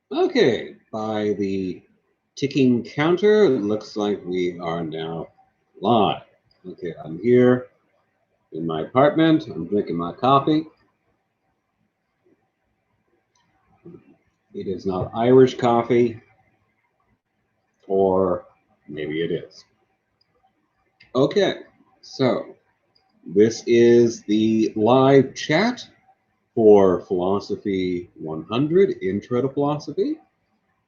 Okay, by the ticking counter, it looks like we are now live. Okay, I'm here in my apartment. I'm drinking my coffee. It is not Irish coffee, or maybe it is. Okay, so this is the live chat for Philosophy 100, Intro to Philosophy.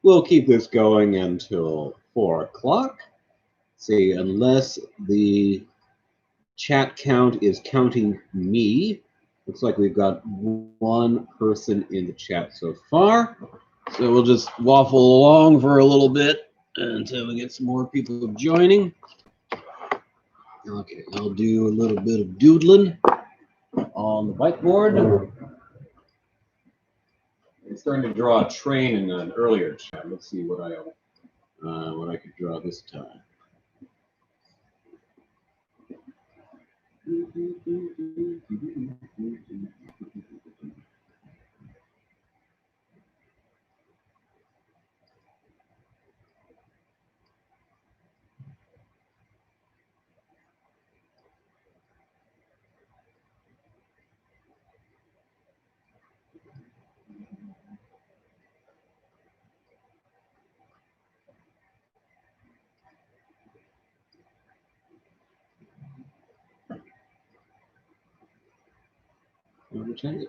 We'll keep this going until 4 o'clock. See, unless the chat count is counting me. Looks like we've got one person in the chat so far. So we'll just waffle along for a little bit until we get some more people joining. Okay, I'll do a little bit of doodling on the whiteboard. I'm starting to draw a train in an earlier chat. Let's see what I could draw this time.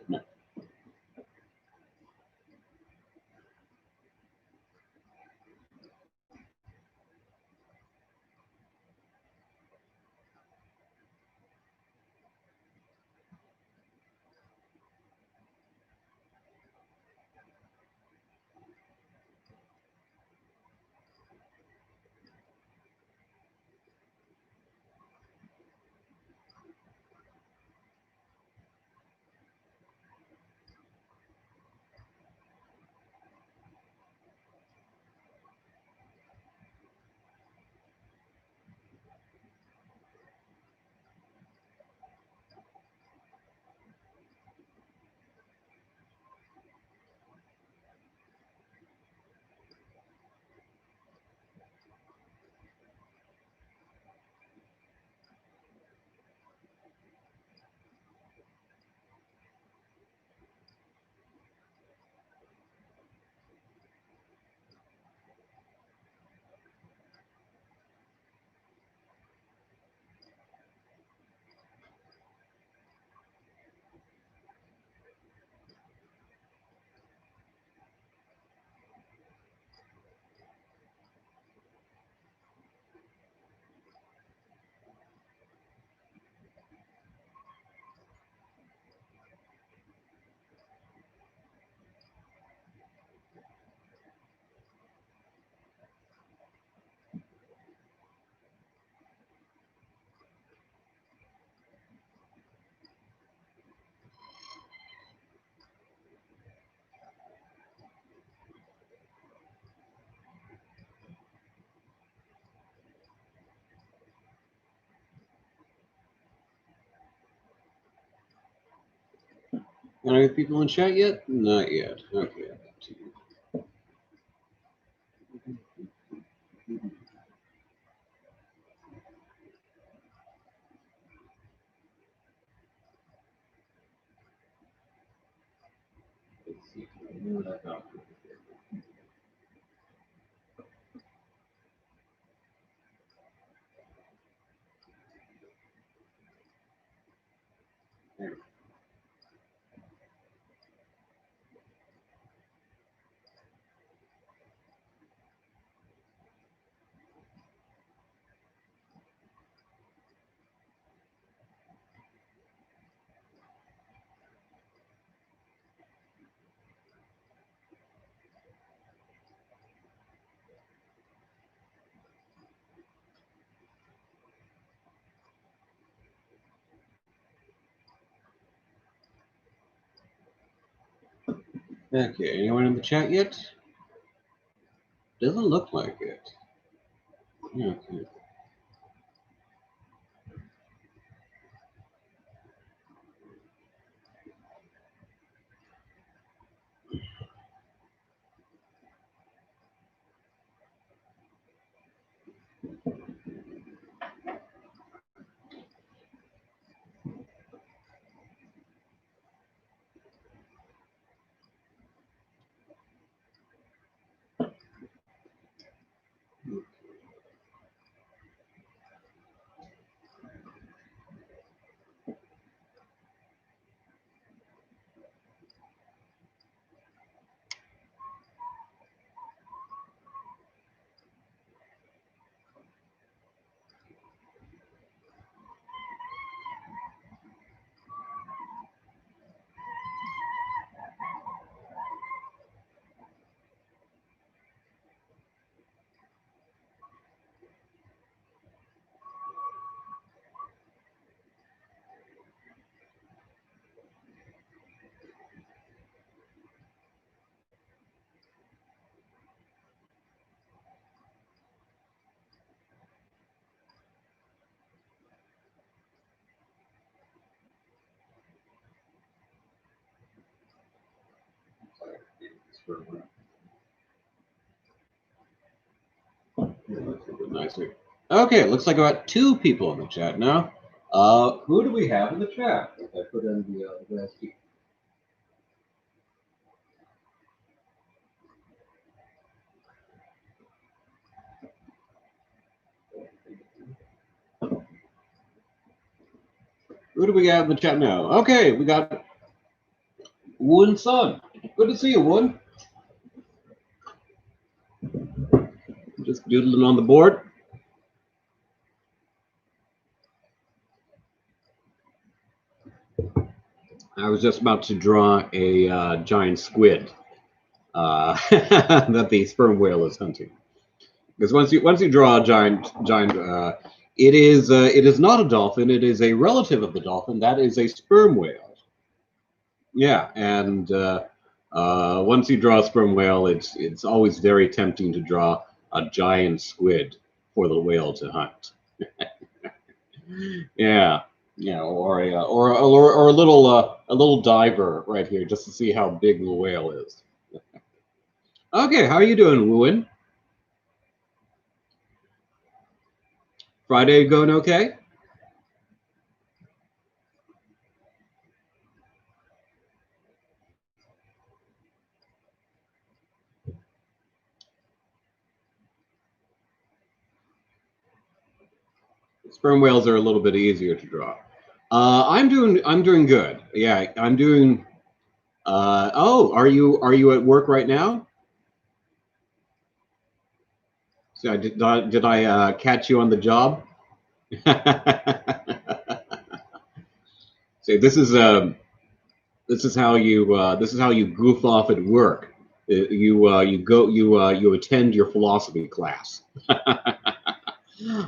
No. Any people in chat yet? Not yet. Okay. Let's see. Okay, anyone in the chat yet? Doesn't look like it. Okay. firmware. That's a bit nicer. Okay, it looks like about 2 people in the chat now. Who do we have in the chat? I put in the last key. Who do we have in the chat now? Okay, we got Woon Sun. Good to see you, Woon. Just doodling on the board. I was just about to draw a giant squid that the sperm whale is hunting. Because once you draw a giant, it is not a dolphin. It is a relative of the dolphin. That is a sperm whale. Yeah, and once you draw a sperm whale, it's always very tempting to draw a giant squid for the whale to hunt. Yeah, yeah, or a little diver right here just to see how big the whale is. Okay, how are you doing, Wooin? Friday going okay? Sperm whales are a little bit easier to draw. I'm doing good. Yeah, I'm doing. Oh, are you at work right now? So did I catch you on the job? So this is how you goof off at work. You attend your philosophy class.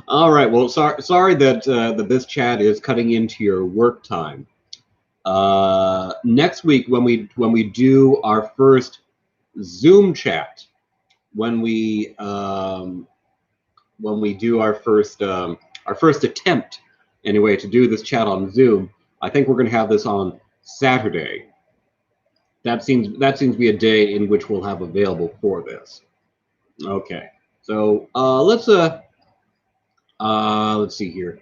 All right. Well, sorry that this chat is cutting into your work time. Next week when we do our first Zoom chat, when we do our first attempt anyway to do this chat on Zoom, I think we're going to have this on Saturday. That seems to be a day in which we'll have available for this. Okay. So let's see here.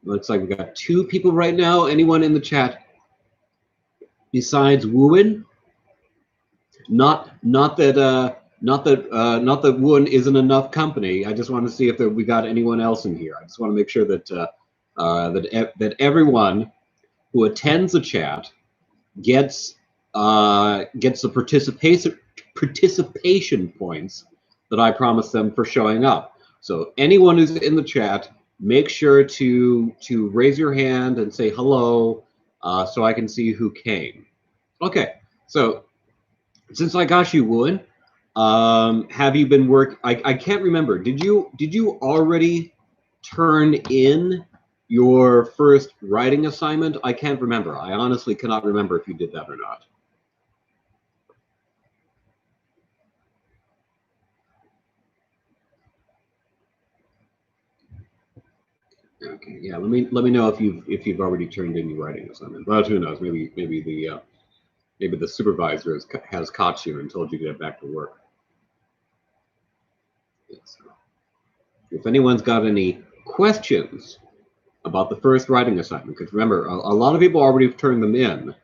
Looks like we got 2 people right now. Anyone in the chat besides Wooin? Not that Wooin isn't enough company. I just want to see if we got anyone else in here. I just want to make sure that that everyone who attends the chat gets the participation points that I promised them for showing up. So anyone who's in the chat, make sure to raise your hand and say hello, so I can see who came. Okay, so since I got you, Wooin, have you been I can't remember. Did you already turn in your first writing assignment? I can't remember. I honestly cannot remember if you did that or not. Okay, yeah. Let me know if you've already turned in your writing assignment. Well, who knows? Maybe the supervisor has caught you and told you to get back to work. So, if anyone's got any questions about the first writing assignment, because remember, a lot of people already have turned them in.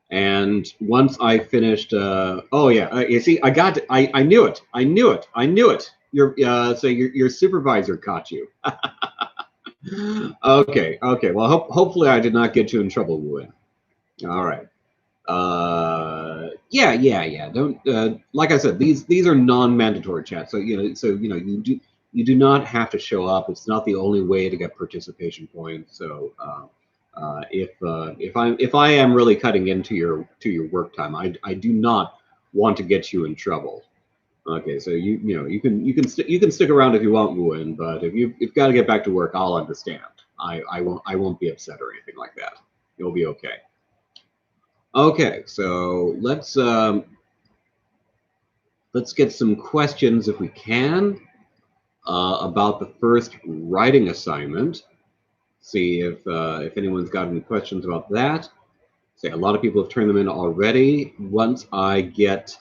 And once I finished, oh yeah, you see, I knew it. Your supervisor caught you. Okay. Well, hopefully I did not get you in trouble, Wooin. All right. Yeah. Don't like I said, these are non-mandatory chats. So you do not have to show up. It's not the only way to get participation points. So if I am really cutting into your work time, I do not want to get you in trouble. Okay, so you can stick around if you want, Wooin, but if you've got to get back to work, I'll understand. I won't be upset or anything like that. You'll be okay. Okay, so let's get some questions if we can about the first writing assignment. See if anyone's got any questions about that. Say a lot of people have turned them in already. Once I get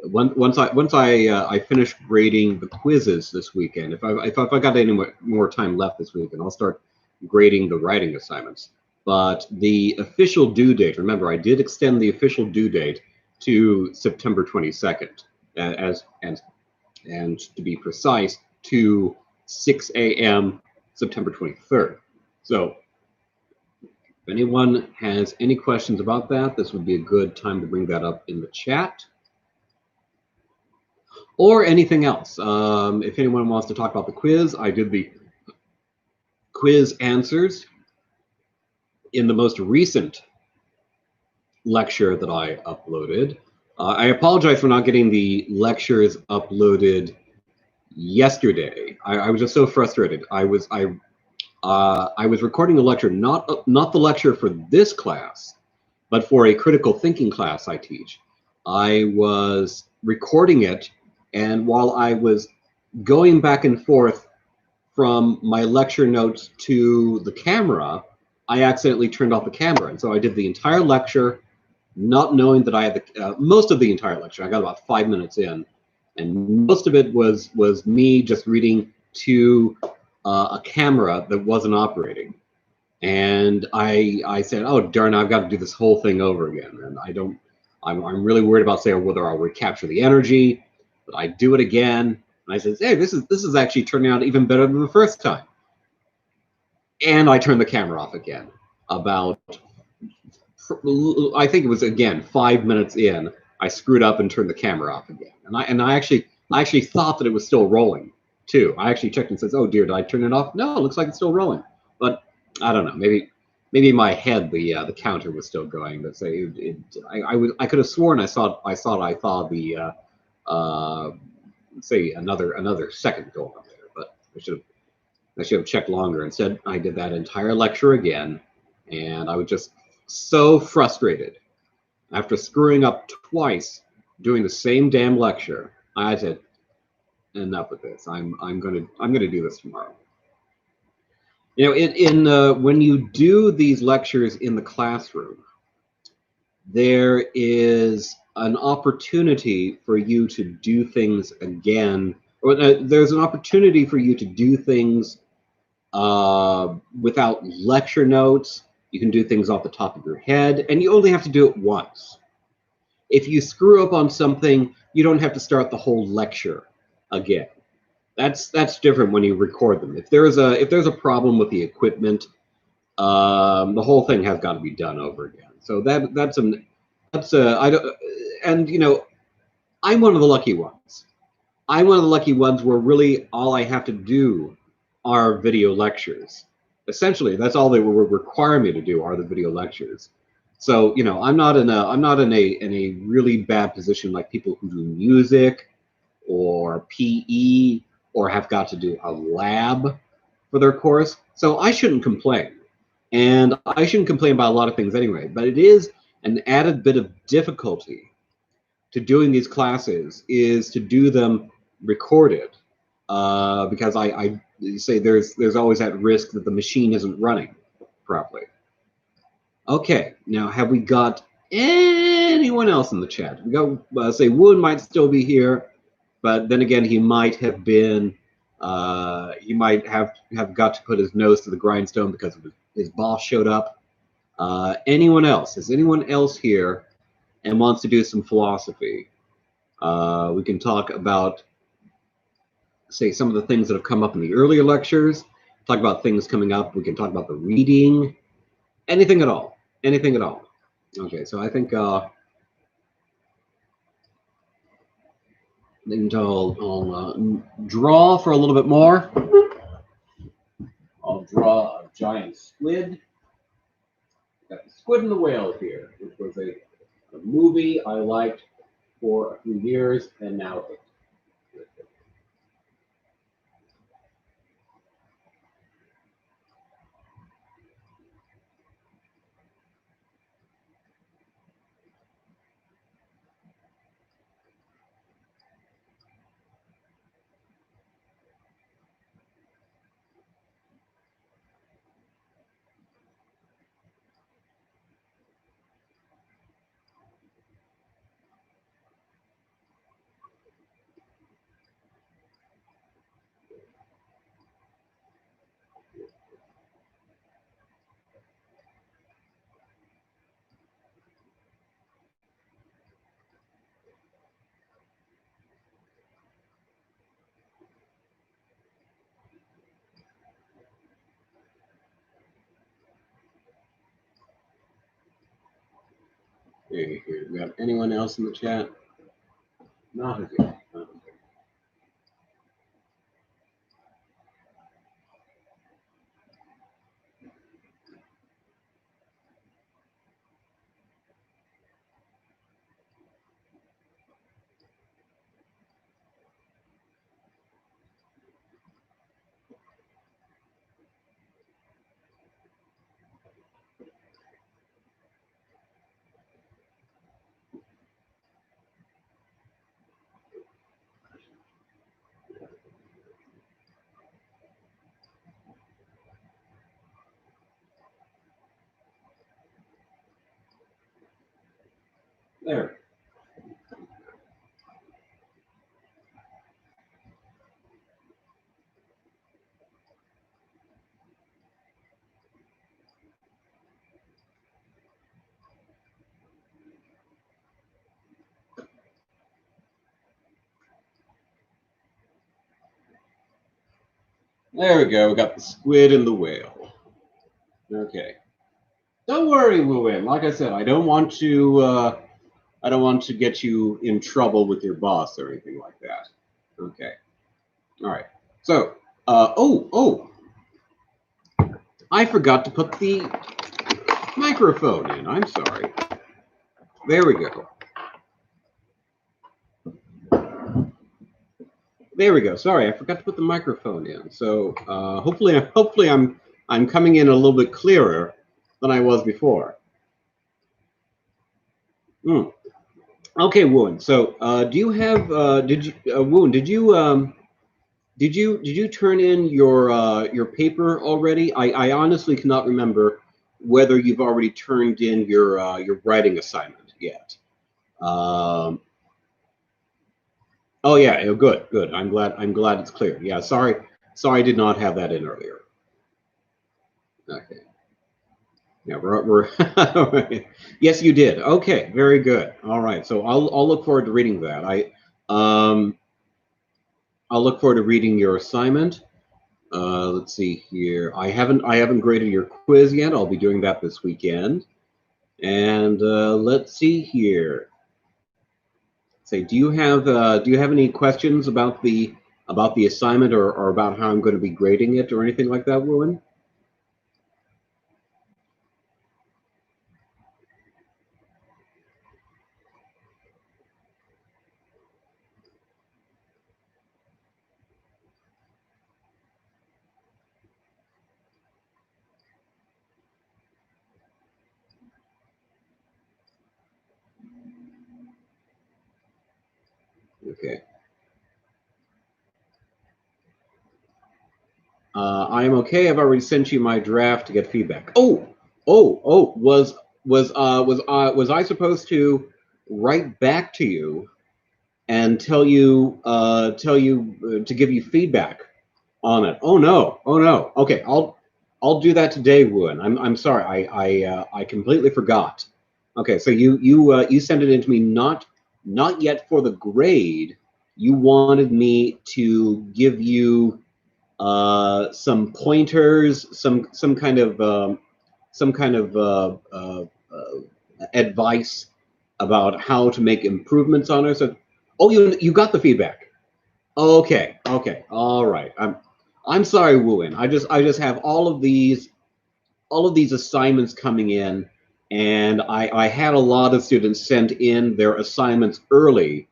Once I finish grading the quizzes this weekend, if I got any more time left this weekend, I'll start grading the writing assignments. But the official due date, remember, I did extend the official due date to September 22nd, and to be precise, to 6 a.m. September 23rd. So if anyone has any questions about that, this would be a good time to bring that up in the chat. Or anything else. If anyone wants to talk about the quiz, I did the quiz answers in the most recent lecture that I uploaded. I apologize for not getting the lectures uploaded yesterday. I was just so frustrated. I was recording a lecture, not the lecture for this class, but for a critical thinking class I teach. I was recording it, and while I was going back and forth from my lecture notes to the camera, I accidentally turned off the camera. And so I did the entire lecture, not knowing that I had most of the entire lecture. I got about 5 minutes in, and most of it was me just reading to a camera that wasn't operating. And I said, oh, darn, I've got to do this whole thing over again. And I'm really worried about saying whether I'll recapture the energy, but I do it again. And I said, hey, this is actually turning out even better than the first time. And I turned the camera off again. About, I think it was, again, 5 minutes in, I screwed up and turned the camera off again. And I actually thought that it was still rolling too. I actually checked and says, oh dear, did I turn it off? No, it looks like it's still rolling. But I don't know, maybe in my head the counter was still going. But say I could have sworn I saw the say another second going on there, but I should have checked longer. Instead, I did that entire lecture again, and I was just so frustrated after screwing up twice doing the same damn lecture. I said, enough with this. I'm gonna do this tomorrow. You know, when you do these lectures in the classroom, there is an opportunity for you to do things again, or there's an opportunity for you to do things without lecture notes. You can do things off the top of your head, and you only have to do it once. If you screw up on something, you don't have to start the whole lecture again. That's different when you record them. If there's a problem with the equipment, the whole thing has got to be done over again. So I don't, and you know, I'm one of the lucky ones. I'm one of the lucky ones where really all I have to do are video lectures. Essentially, that's all they will require me to do are the video lectures. So you know, I'm not in a really bad position like people who do music or PE or have got to do a lab for their course. So I shouldn't complain. And I shouldn't complain about a lot of things anyway, but it is an added bit of difficulty to doing these classes is to do them recorded, because I say there's always that risk that the machine isn't running properly. Okay, now have we got anyone else in the chat? We got say Woon might still be here, but then again he might have been he might have got to put his nose to the grindstone because his boss showed up. Anyone else? Is anyone else here and wants to do some philosophy? We can talk about, say, some of the things that have come up in the earlier lectures, talk about things coming up. We can talk about the reading, anything at all. Anything at all. Okay, so I think I'll draw for a little bit more. I'll draw a giant squid. Got the Squid and the Whale here, which was a movie I liked for a few years, and now Hey, here, we got anyone else in the chat? Not as yet. There. There we go. We got the squid and the whale. Okay. Don't worry, we'll win. Like I said, I don't want to get you in trouble with your boss or anything like that. Okay. All right. So, I forgot to put the microphone in. I'm sorry. There we go. There we go. Sorry, I forgot to put the microphone in. So hopefully I'm coming in a little bit clearer than I was before. Okay, Woon. So do you have Woon? Did you turn in your paper already? I honestly cannot remember whether you've already turned in your writing assignment yet. Oh yeah, good. I'm glad it's clear. Yeah, sorry I did not have that in earlier. Okay. Yeah, we're yes, you did. Okay, very good. All right, so I'll look forward to reading that. I'll look forward to reading your assignment. Let's see here. I haven't graded your quiz yet. I'll be doing that this weekend. And let's see here. Say, do you have any questions about the assignment or about how I'm going to be grading it or anything like that, Woolen? Okay. I am okay. I've already sent you my draft to get feedback. Was I supposed to write back to you and tell you to give you feedback on it? Oh no. Okay, I'll do that today, Woon. I'm sorry. I completely forgot. Okay, so you sent it in to me not yet for the grade. You wanted me to give you some pointers, some kind of advice about how to make improvements on it. So, oh, you got the feedback. Okay, all right. I'm sorry, Wooin. I just have all of these assignments coming in, and I had a lot of students send in their assignments early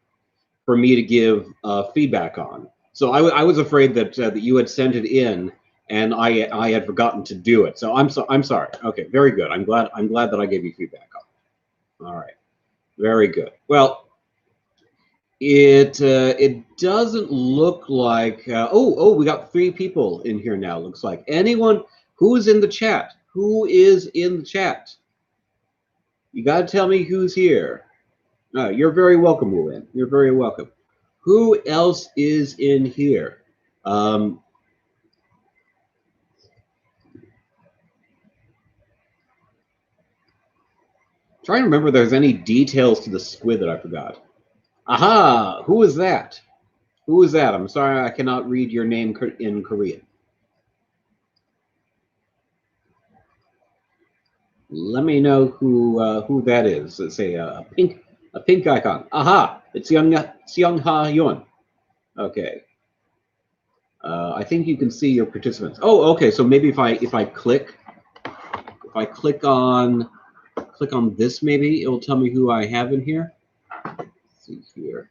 for me to give feedback on. So I was afraid that that you had sent it in and I had forgotten to do it. So I'm sorry. Okay, very good. I'm glad that I gave you feedback on it. All right, very good. Well, it doesn't look like. We got 3 people in here now. Looks like anyone who's in the chat. Who is in the chat? You got to tell me who's here. You're very welcome, Wu-Lin. You're very welcome. Who else is in here? Trying to remember if there's any details to the squid that I forgot. Aha! Who is that? Who is that? I'm sorry I cannot read your name in Korean. Let me know who that is. Let's say a pink icon. Aha! It's Seong Ha Yun. Okay. I think you can see your participants. Oh, okay. So maybe if I click on this, maybe it will tell me who I have in here. Let's see here.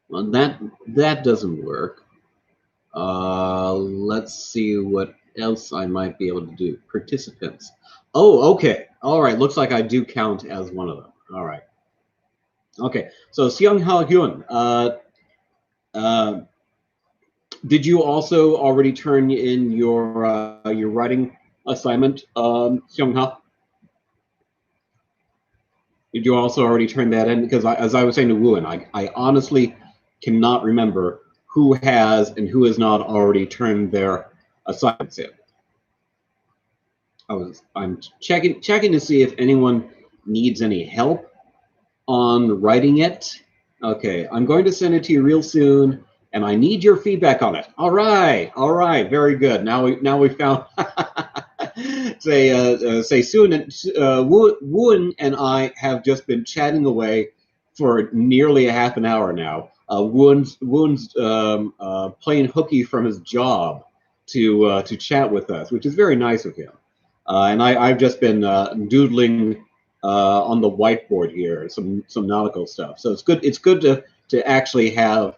Well, that doesn't work. Let's see what else I might be able to do. Participants. Oh, okay. All right. Looks like I do count as one of them. All right. Okay. So Seong Ha Hyun, did you also already turn in your writing assignment, Seong Ha? Did you also already turn that in? Because as I was saying to Wooen, I honestly cannot remember who has and who has not already turned their assignments in. I'm checking to see if anyone needs any help on writing it. Okay, I'm going to send it to you real soon, and I need your feedback on it. All right, very good. Now we found say Soon and Woon and I have just been chatting away for nearly a half an hour now. Woon's playing hooky from his job to chat with us, which is very nice of him. And I've just been doodling on the whiteboard here, some nautical stuff. So it's good. It's good to actually have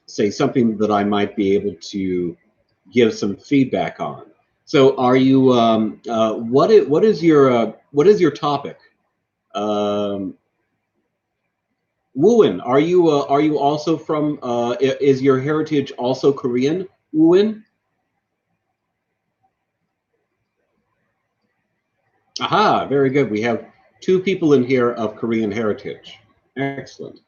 say something that I might be able to give some feedback on. So are you? What is your topic? Wooin, are you also from? Is your heritage also Korean, Wooin? Aha, very good. We have two people in here of Korean heritage. Excellent.